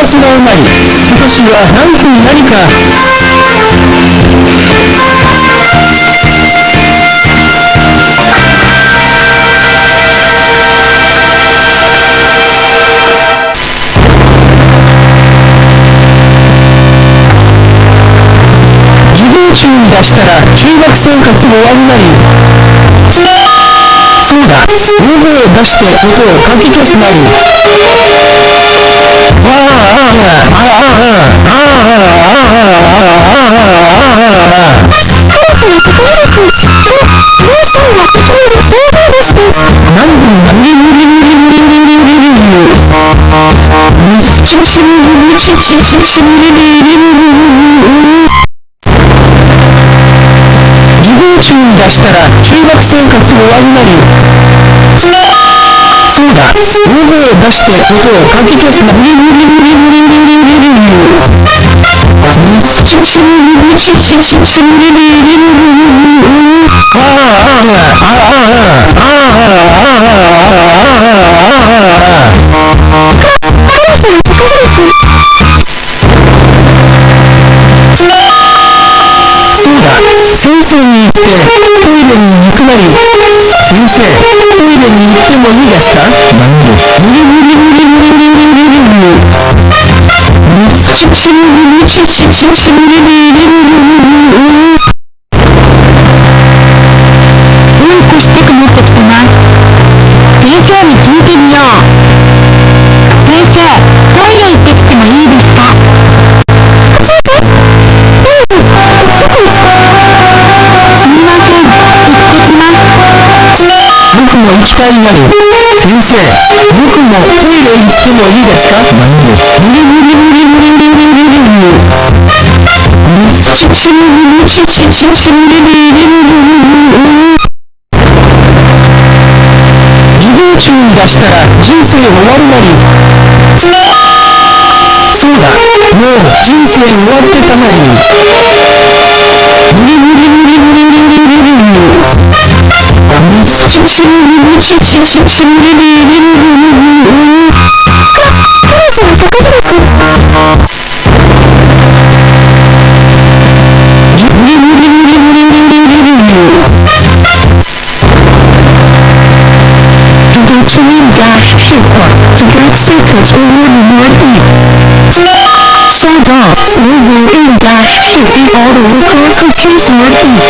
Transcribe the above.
スが埋まり、私は何分何か授業中に出したら中学生活も終わりなり、そうだ、大声を出して音をかき消すなり、授業中に出したら中学生活も終わりなり、そうだ、大声を出して音をかき消すなり、そうだ、先生に言ってトイレに行くなり、先生、トイレに行ってもいいですか？何です。うんこしたくなってきたな。先生に聞いてみよう。先生、トイレ行ってきてもいいですか？すみません、行ってきます。僕も行きたいのに。先生、僕もトイレ行ってもいいですか？何です。授業中に出したら人生終わるなり、そうだ、もう人生終わってたまえに。这应该是我这个这个错误的魔力。校长，我应该是一个如何去做的？